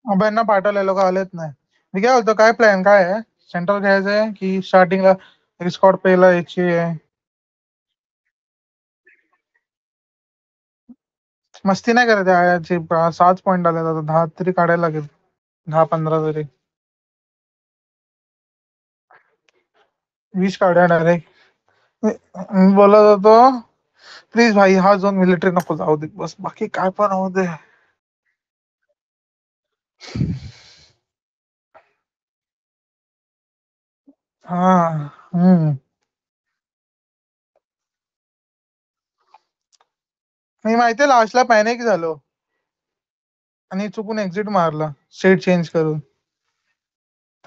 अबे यांना पाठवले लोक आलेच नाही. मी काय बोलतो, काय प्लॅन काय आहे? सेंटर घ्यायचंय की स्टार्टिंगला रिस्कॉर्ड पेला याची आहे? मस्ती नाही करत आहे याची. 6 पॉईंट आले, आता 10 तरी काढायला लागेल. 10-15 तरी. 20 काढूया डायरेक्ट. मी बोलत होतो, प्लीज भाई हा झोन मिलिटरी नको जाऊ दे बस, बाकी काय पण होऊ दे. हा. हम्म. मी माहितीये लास्टला पॅनिक झालो आणि चुकून एक्झिट मारला सेट चेंज करून.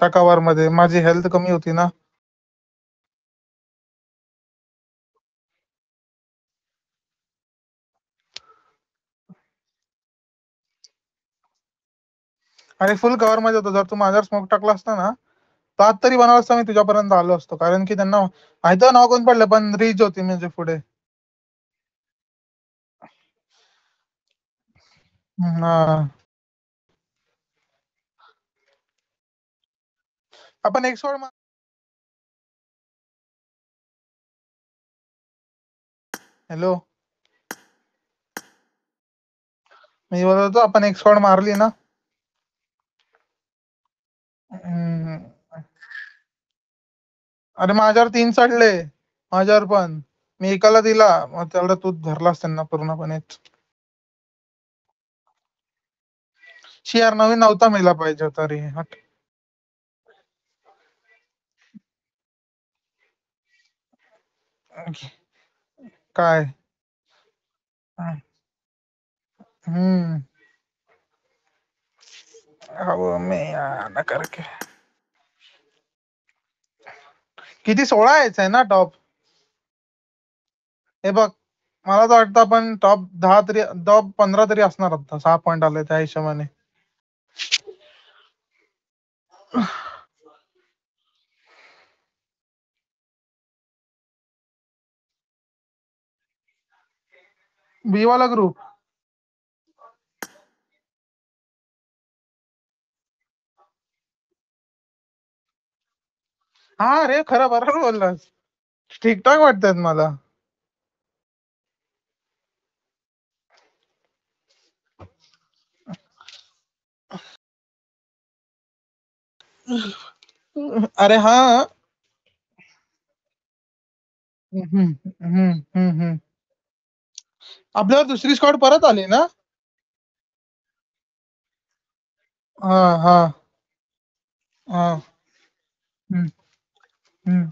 त्या कव्हर मध्ये माझी हेल्थ कमी होती ना. आणि फुल कव्हर मध्ये होतो. जर तू माझ्यावर स्मोक टाकला असता ना, तर आत तरी बनवलं असता, मी तुझ्यापर्यंत आलो असतो. कारण की त्यांना माहिती नाव कोण पडलं, पण रीच होती म्हणजे पुढे. हा. आपण एक सोड. हॅलो. मी बोलत होतो, आपण एक स्क्वॉड मारली ना. हम्म. अरे माझ्यावर 3 चढले. माझ्यावर पण. मी एकाला दिला, मग तेवढं तू धरलास त्यांना पूर्णपणे. शियार नवीन नव्हता मेला पाहिजे होता रे. हट. काय? हम्म. अब मैं ना करके. किती 16 यायचं आहे ना टॉप? हे बघ, मला तर वाटतं आपण टॉप 10 तरी, टॉप 15 तरी असणार आता. 6 पॉईंट आले त्या हिशोबाने. बी वाला ग्रुप. हा रे, खरं बरोबर बोललास. ठीकठाक वाटतात मला. अरे हा. हम्म, हम्म, हम्म, आपल्यावर दुसरी स्क्वॉड परत आली ना? हा. हा. हा. हम्म, हम्म,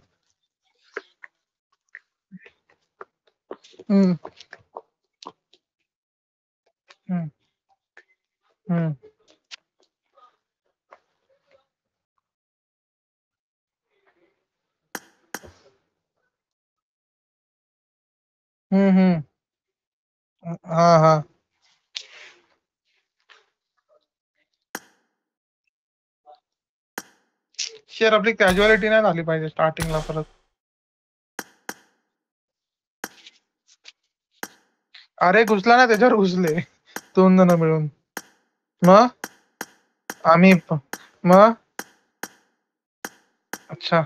हम्म, हम्म, हम्म, हम्म. हा. हा. शेअर आपली कॅज्युअलिटी नाही झाली पाहिजे स्टार्टिंगला परत. अरे घुसला ना, त्याच्यावर घुसले 2 जण मिळून. मग आम्ही मग. अच्छा.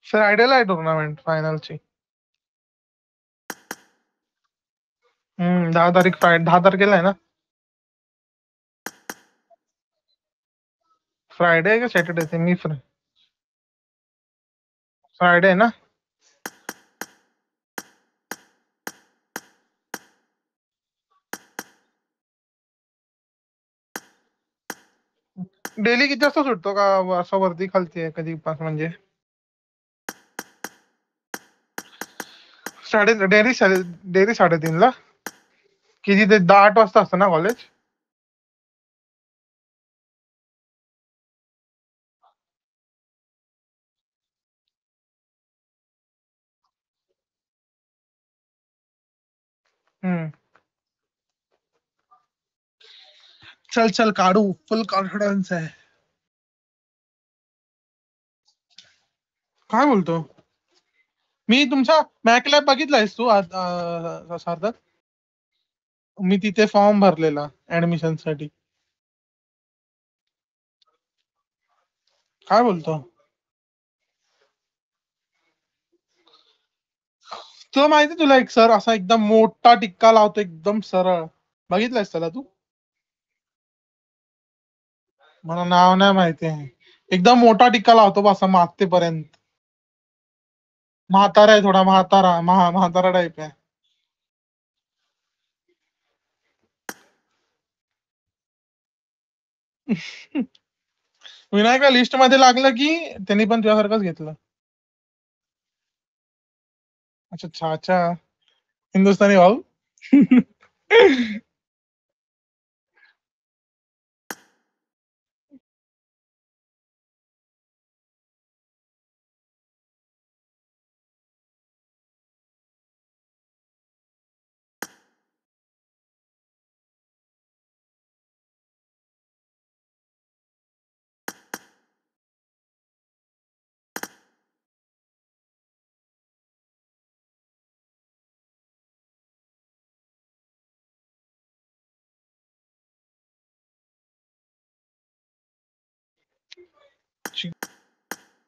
फ्रायडेला आहे टुर्नामेंट फायनलची. 10 तारीख, 10 तारखेला आहे ना? फ्रायडे आहे का सॅटर्डे ते मी फ्रायडे आहे ना? डेली किती वाजता सुटतो का? असं वरती खालती आहे कधी पास म्हणजे? डेली 3:30 ला. किती ते 10-8 वाजता असतं ना कॉलेज? चल चल काढू, फुल कॉन्फिडन्स आहे. काय बोलतो? मी तुमचा मॅक लॅब बघितलायस तू सार्थक? मी तिथे फॉर्म भरलेला ऍडमिशन साठी. काय बोलतो? तुला माहिती तुला एक सर असा एकदम मोठा टिक्का लावतो एकदम सरळ, बघितलायस त्याला तू? मला नाव नाही माहिती आहे. एकदम मोठा टिक्का लावतो बा असा मागतेपर्यंत. म्हातारा आहे, थोडा म्हातारा टाईप आहे. विनायकला लिस्ट मध्ये लागलं की त्यांनी पण तुझ्यासारखंच घेतलं. अच्छा अच्छा अच्छा, हिंदुस्थानी भाऊ.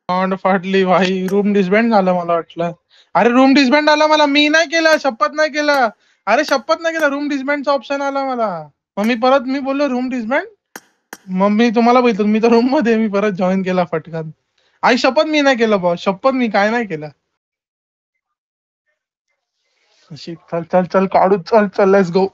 तोंड फाटली भाई. रूम डिसबँड झालं मला वाटलं. अरे रूम डिसबँड आला मला, मी नाही केलं, शपथ नाही केलं. अरे शपथ नाही केलं, रूम डिसबँडचा ऑप्शन आला मला. मग मी बोललो रूम डिसबँड. मग मी तुम्हाला बघितलं, मी तर रूम मध्ये, मी परत जॉईन केला फटकन. आई शपथ मी नाही केलं बॉस, शपथ मी काय नाही केलं. चल चल चल काढू, चल चल let's go.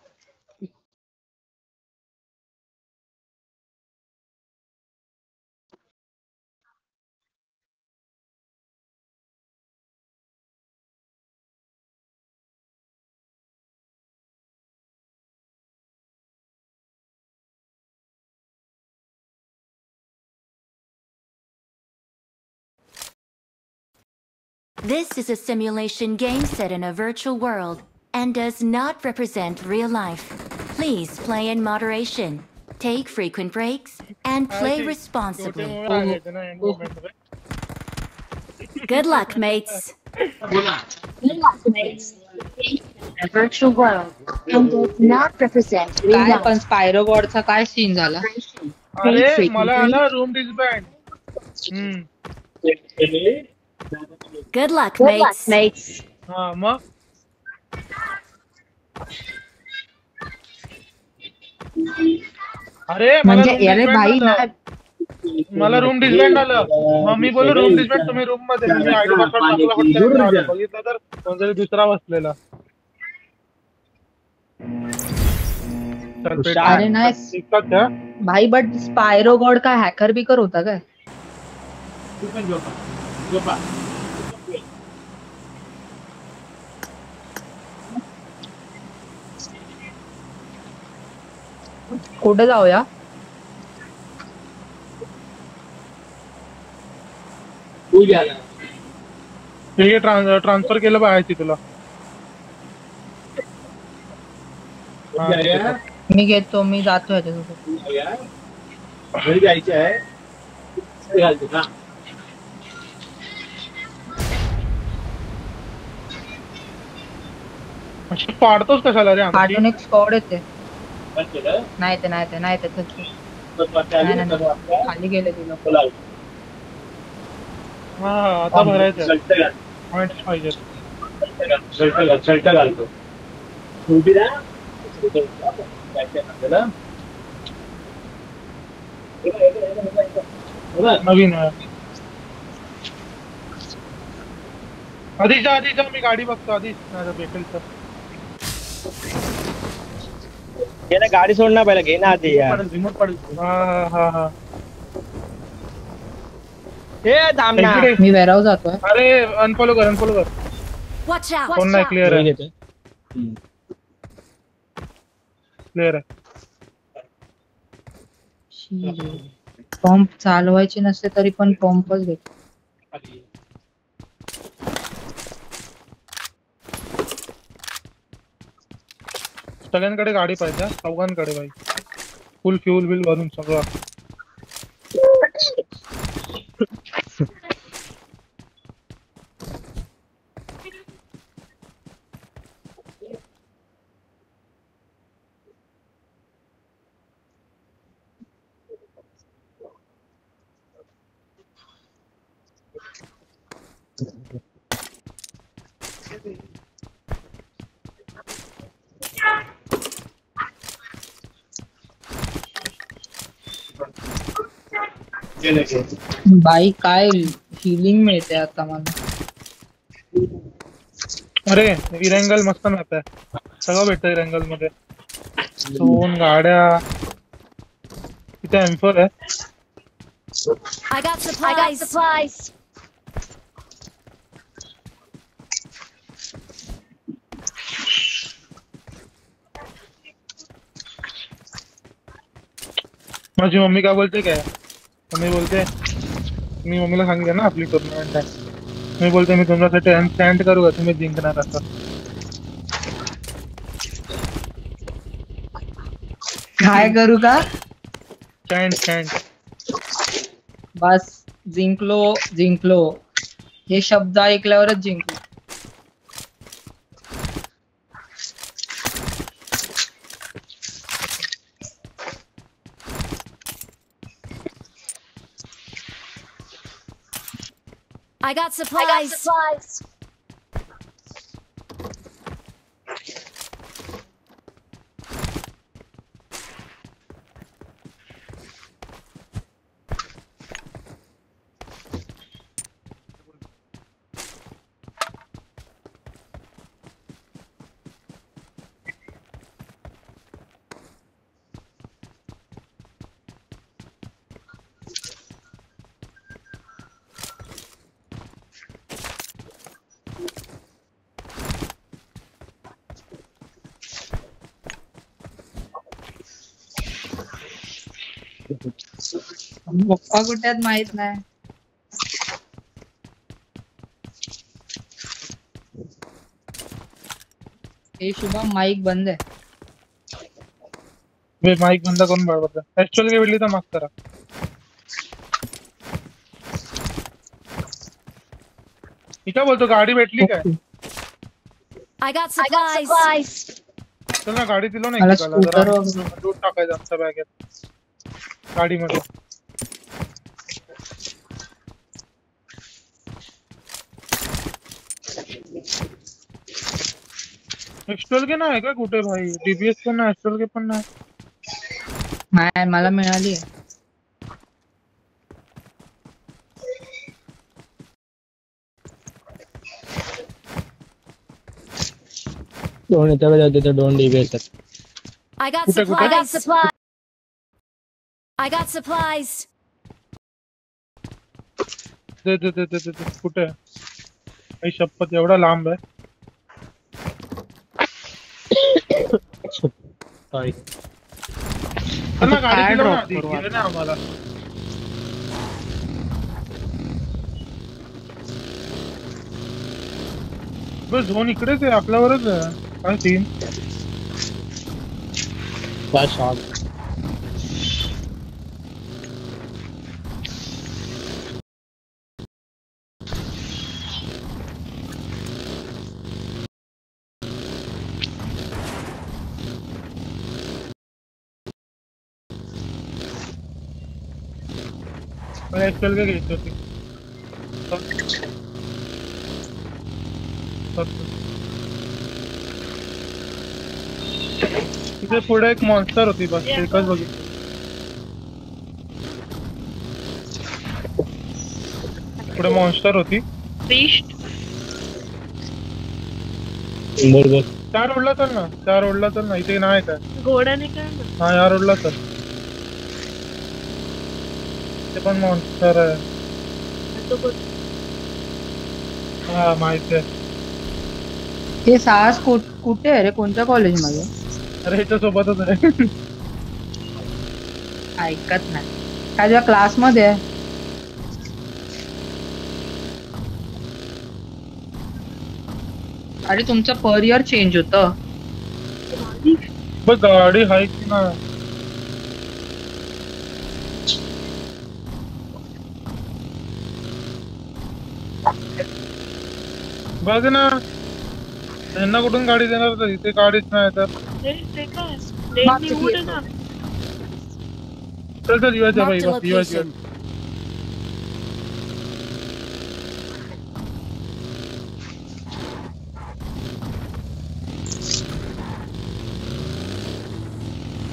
This is a simulation game set in a virtual world and does not represent real life. Please play in moderation, take frequent breaks, and play responsibly. Good luck, mates. Good luck, mates. A virtual world and does not represent real काय पण life. स्पायरो गॉडचा काय scene झाला? अरे मला आला room डिसबँड. Good luck, mates. हा मग अरे मला म्हणजे अरे भाई मला रूम डिसबँड आलं. मग मी बोललो रूम डिसबँड, तुम्ही रूम मध्ये, मी आयडी पासवर्ड टाकला फक्त आलं. बघितलं तर कोणतरी दुसरा बसलेला. अरे नाही भाई, बट स्पायरो गॉड काय हॅकर बिकर होता काय? कुठे जाऊया? ट्रान्सफर केलं पाहिजे तुला. मी घेतो, मी जातो ह्याच्यासोबत. घरी जायचं आहे, घालतो ना. पाडतोस कशाला रे? कार्टून एक स्क्वॉड येते. नाही ते खाली गेले तुला. हा आता भरायचं पॉइंट्स पाहिजे. शर्ट घालतो. उभी राहा. नवीन आधीच जा, मी गाडी बघतो आधीच भेटेल तर. घे ना गाडी, सोड ना पहिला, घे ना आधी यार. रिमोट पडेल. हा हे थांब ना. मी वेराव जातोय. अरे अनफॉलो कर. Watch out. फोन नाही क्लिअर आहे. क्लिअर आहे. पंप चालवायची नसते तरी पण पंपच घेतो. सगळ्यांकडे गाडी पाहिजे, चौघांकडे भाई. फुल फ्यूल बिल भरून सगळं. बाई काय हिलिंग मिळते आता मला. अरे इरेंगल मस्त मॅप आहे, सगळं भेटतं इरेंगल मध्ये. 2 गाड्या, तिथे M4 आहे. I got supplies. माझी मम्मी काय बोलते काय, मम्मी बोलते, मी मम्मीला सांगितलं ना आपली टुर्नामेंट आहे. मी बोलते मी तुमच्यासाठी स्टँड करू का, तुम्ही जिंकणार असं. काय करू का? स्टँड. बस जिंकलो हे शब्द ऐकल्यावरच जिंकलो. I got supplies. पप्पा कुठे आहेत माहित नाही. हे शुभम माईक बंद आहे. माईक बंद करून बरोबर. ऍक्च्युअल काय भेटली तर माफ करा. मी काय बोलतो, गाडी भेटली काय? I got supplies. चल ना, गाडी दिलो ना मला एकेकाला, scooter जरा वगैरे. दूध टाकायचं आमच्या बॅगेत, गाडीमध्ये. एक्स्ट्रोल के नाही का कुठे भाई? DBS पण नाही, एक्स्ट्रोल के पण नाही. नाही मला मिळाली. दोन इथे जाते, 2 DBS आहेत. I got कुठे? supplies. I got supplies. दे कुठे? आई शपथ, एवढा लांब आहे. सॉरी. चल ना, गाडी काय दिलो ना drop आधी, करू गेलं ना आम्हाला. बस झोन इकडेच आहे, आपल्यावरच आहे. काय सीन? काय शॉट. मला एक्सेल काय घ्यायची होती. तिथे पुढे एक मॉन्स्टर होती, बस एकच बघितली. पुढे मॉन्स्टर होती. बोल. 4 रोडला चल ना, इथे नाही काय घोड्याने काय हा, या रोडला चल. ते पण मॉन्स्टर आहे. हा माहिती आहे. हे साहस कुठे आहे रे? कोणत्या कॉलेज मध्ये? अरे ह्याच्या सोबतच आहे. ऐकत नाही काय तुझ्या क्लास मध्ये आहे? अरे तुमचं पर इयर चेंज होतं. बघ गाडी हाय की ना. बघ ना यांना कुठून गाडी देणार तर इथे गाडीच नाही तर. चल चल युवाच्या बाई Marked a बस युवाची. location.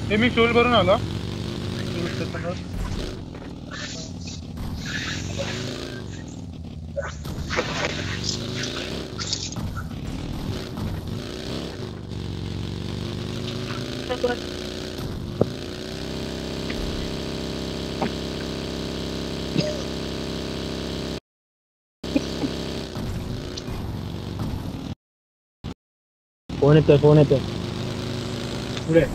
हे मी फ्यूल भरून आला. फोन येतोय. पुढे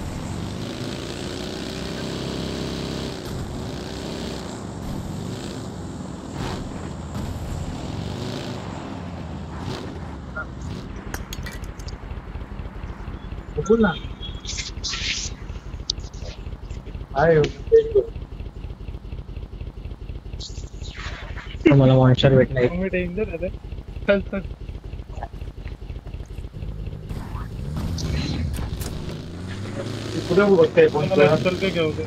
बोल ना. मला मॉन्स्टर भेटणार. डेंजर आहे रे. चल चल. कुठे बघतोय फोन? चल काय घेऊ दे.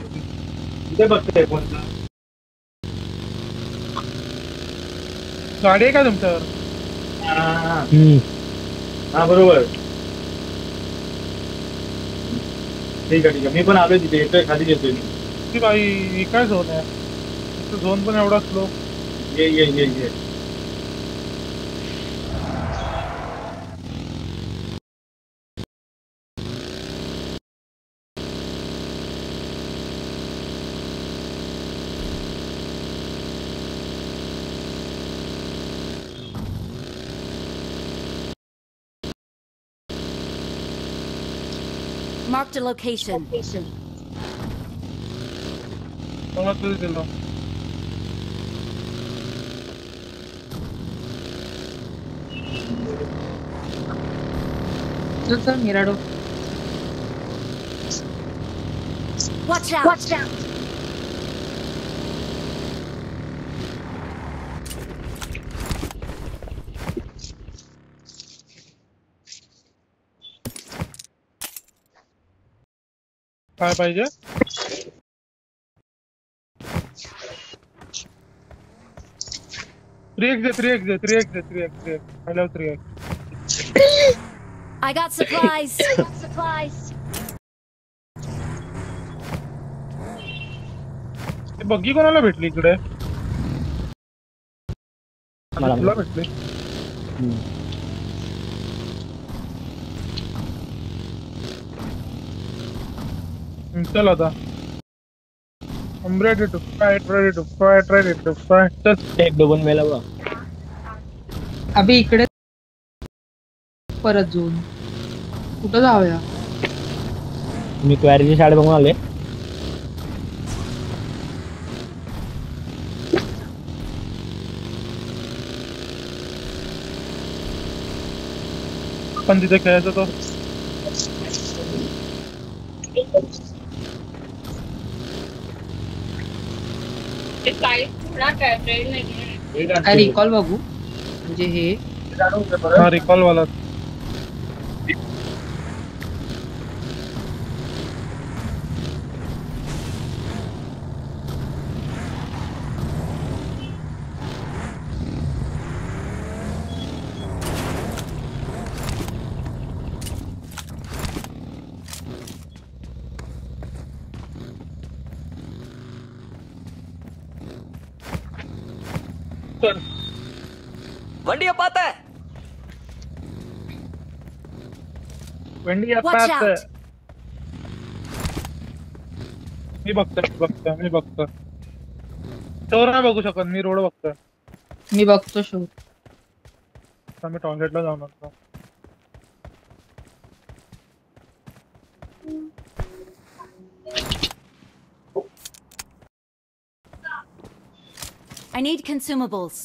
कुठे बघतोय फोन? गाडी आहे का तुमच्यावर? हा बरोबर. ठीक आहे मी पण आलोय तिथे. येतोय खाली येतोय मी. ती बाई ही काय झोन आहे? झोन पण एवढा स्लो. ये Marked a location. मला तुझं दिलं. चल मिराडो. Watch out! Watch out! काय पाहिजे? 3x they. I love 3x. I got supplies. ते बग्गी कोणाला भेटली इकडे? मला तुला भेटली. चल आता. I'm ready to fight. चल. एक दोन वेळा बघ. अभि इकडे परत जाऊन कुठं जाऊया? मी क्वॅरीची शाळा बघून आले. पण तिथे खेळायचं तो. काय रिकॉल बघू म्हणजे हे हा रिकॉल वाला. चल. वंडिया पाता है. वेंडी आता Watch आता. out. मी बघतो. शोर नाही बघू शकत. मी रोड बघतोय. मी बघतो शो. आम्ही टॉयलेटला जाऊन आलो. I need consumables.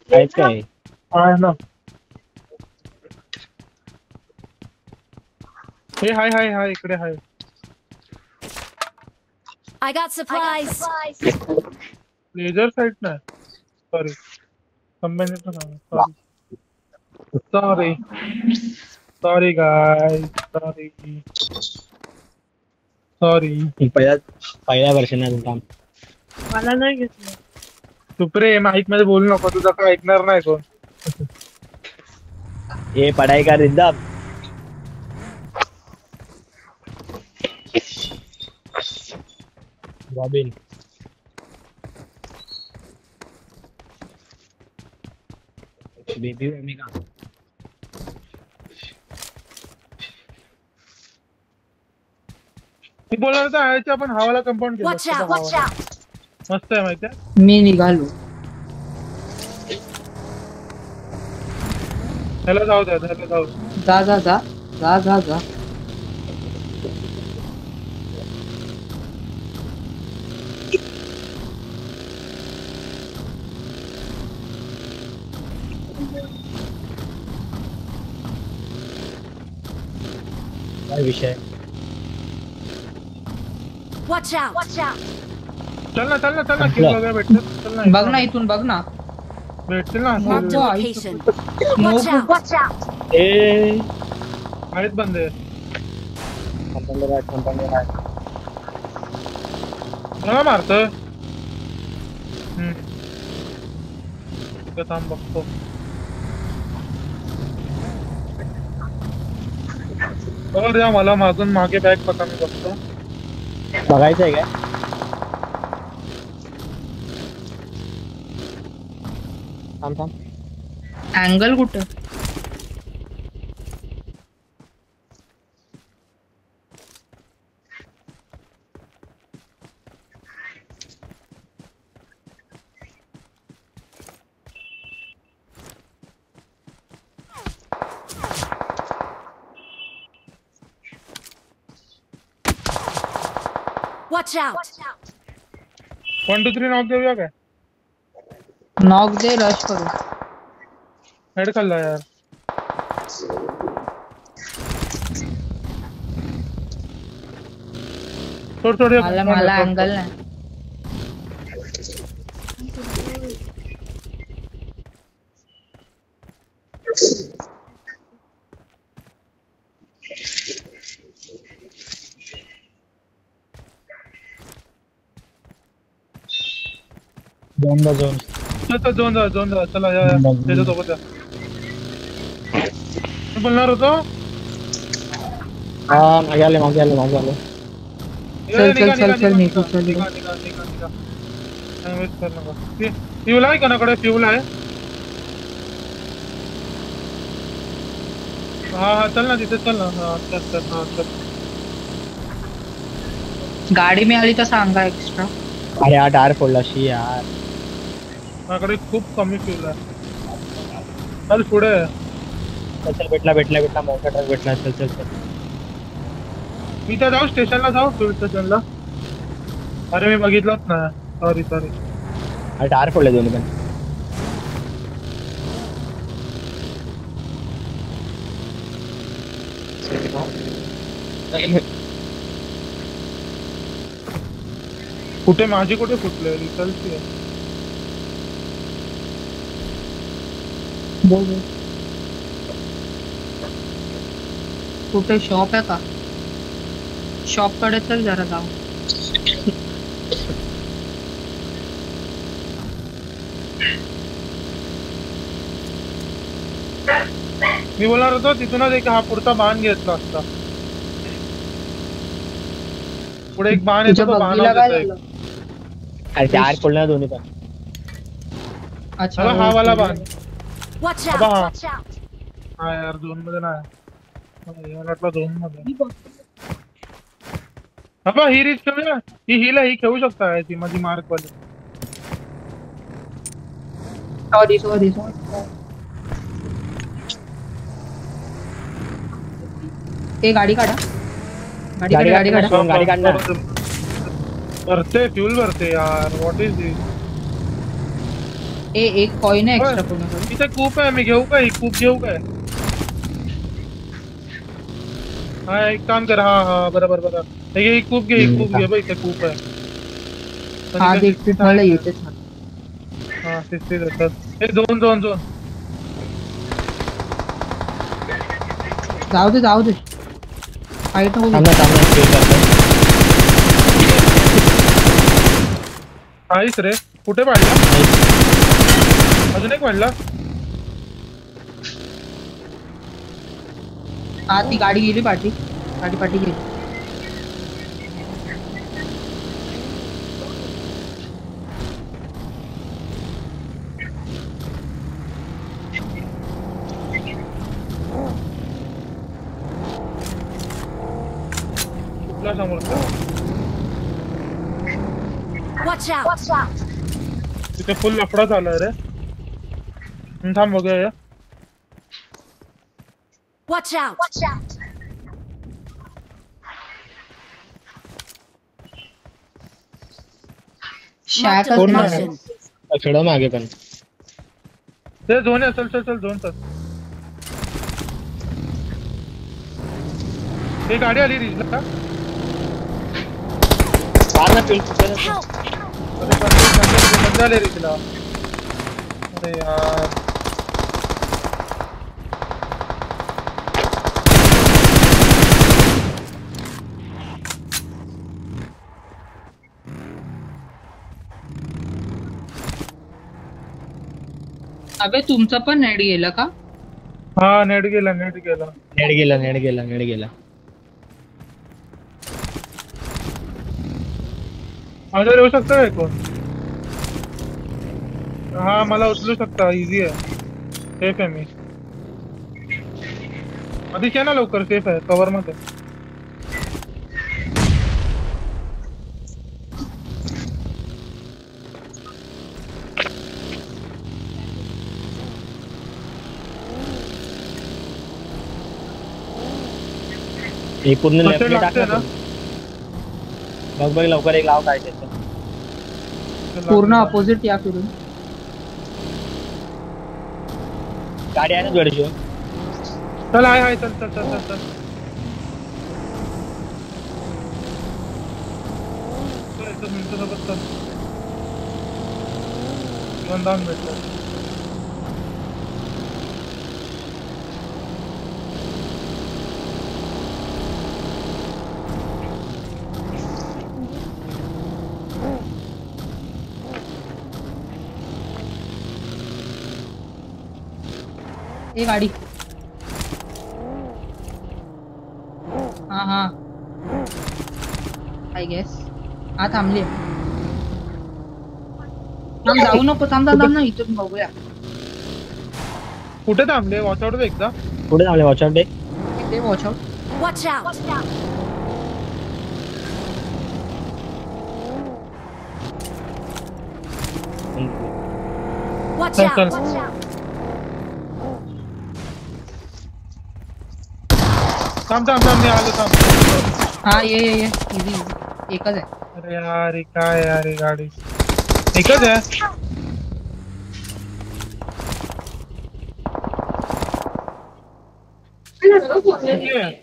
काहीच काय हाय ना. हे हाय हाय हाय इकडे hi. I got supplies. Laser sight नाही. Sorry. Combinator sorry. Sorry. Sorry guy. Sorry. Sorry. पहिल्या वर्षाने काम मला नाही घेतलं. सुप्रे माईक मध्ये बोलू नको, तुझं काय ऐकणार नाही कोण. ये पढ़ाई का रिद्दम रॉबिन बेबी मम्मी का मी बोलणार होता आयच्या आपण हवाला कंपाऊंड केलं Watch असतं out! तर Watch हवाला. out! मस्त आहे माहितीये. मी निघालो. ह्याला जाऊ द्या, ह्याला जाऊ द्या. जा जा जा जा जा जा. काय विषय Watch out! Watch out! चल ना चल ना चल ना किल वगैरे भेटतात. चल ना बघ ना इथून बघ ना. भेटतील ना. Marked a Oh, location. Smoke. Watch out! Watch out! ए आहेत बंदे. कंपनी मला मारतोय. थांब बघतो. बरं द्या मला मागून मागे बॅग पका मी बघतो. बघायचं आहे काय थांब थांब अँगल कुठं? Watch out! 1 2 3 नॉक देऊया काय? नॉक दे, रश करू. हेड खाल्ला यार. थोड थोडे मला अँगल नाही. झोन चल झोन जा चला या त्याच्या सोबत या. मी बोलणार होतो. हा मागे आले चल निघू. वेस्ट कर नका. फ्यूल आहे कोणाकडे? फ्यूल आहे. हा चल ना तिथे चल ना. हा चल. गाडी मिळाली तर सांगा एक्स्ट्रा. अरे हा टायर फोडला शी यार. माझ्याकडे खूप कमी फ्यूल आहे. चल पुढे. चल भेटला मोठा ट्रक भेटला. चल मी तर जाऊ स्टेशनला जाऊ फ्यूल स्टेशनला. अरे मी बघितलंच ना. सॉरी अरे टायर फोडले दोन्ही पण. कुठे माझी कुठे फुटले? रिसल्टची आहे. बोल. कुठे शॉप आहे का? शॉप कडे चल जरा जाऊ. मी बोलणार होतो तिथूनच एक हा पुढचा बाण घेतला असता. पुढे एक बाण येतो तो बाण झालं? अरे टायर फोडला दोन्ही पण. अच्छा हा वाला बाण. Watch Aba. out! Watch out! हा यार झोन मध्ये नाही. मला वाटलं झोन मध्ये. अबा ही रीच खेळूया. ही खेळू शकता ती माझी मार्क वाली. सॉरी. ते गाडी काढा. गाडी गाडी काढा, गाडी काढा. काढ. गाडी काढ ना. भरते फ्युल भरते यार. What is this? एक कॉइन आहे एक्स्ट्रा कोणाकडे. इथे कूप आहे. मी घेऊ काय? कूप घेऊ काय? हा एक काम कर. हा बरोबर बरोबर. हे कूप घे. कूप घे. इथे कूप आहे. हा देखते मला येतेच ना. हा 60 देतात. हे दोन दोन दोन. जाऊ दे जाऊ दे. फाईट नको. थांब ना, थांब ना, kill करतो. काहीच रे. कुठे पाडला? अजून एक पाडला. हा ती गाडी गेली पाठी. गाडी पाठी गेली. कुठला समोर? Watch out! तिथे फुल लफडा झालाय रे. थांब बघूया. Watch out! Shack Marked a Corner. location. खेळा मागे पण. ते दोन आहे. चल चल चल दोन चल. ही गाडी आली रिजला. मार ना kill. Help! अरे बंदे आले रिजला. अरे यार. अबे तुमचं पण नेट गेलं का? हा नेट गेला. नेट गेला. माझ्यावर येऊ शकतं काय कोण? हा मला उचलू शकता. इझी आहे. सेफ आहे मी. आधीच आहे ना लवकर. सेफ आहे कव्हर मध्ये. हे पूर्ण First लेफ्ट aid टाक लागतंय ना. बघ लवकर एक लाव काय त्याचं. पूर्ण अपोजिट या फिरून. गाडी आहे ना जोडीची. चल हाय चल चल चल चल चल. एकच मिनिटासोबत चल. 2 मिनिटं. ए गाडी. हा आय गेस. हा थांबली. थांब जाऊ नको. थांब ना इथून बघूया. कुठे थांबले? वॉच आउट एकदा. पुढे थांबले. Watch out. इथे watch out. Watch out! Watch चल out! चल. थांब मी आलो. थांब. हा ये इझी. एकच आहे. अरे यार काय यार ही गाडी. एकच आहे.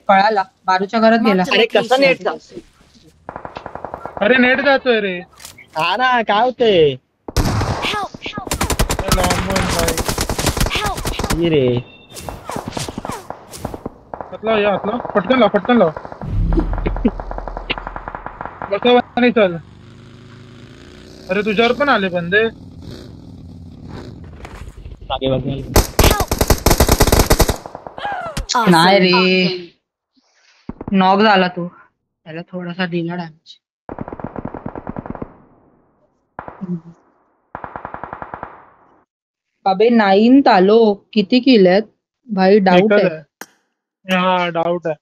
पळाला. बारूच्या घरात गेला. Marked a अरे कसं नेट location. अरे नेट जातोय रे. हा ना काय होतंय. Help! ये रे. हातला पटकन लाव. बसा नाही चल. अरे तुझ्यावर पण आले बंदे. मागे बघ. नाही रे. नॉक झाला तो. त्याला थोडासा दिला डॅमेज. अबे 9 आलो. किती किल आहेत भाई? डाऊट आहे. हा डाऊट आहे.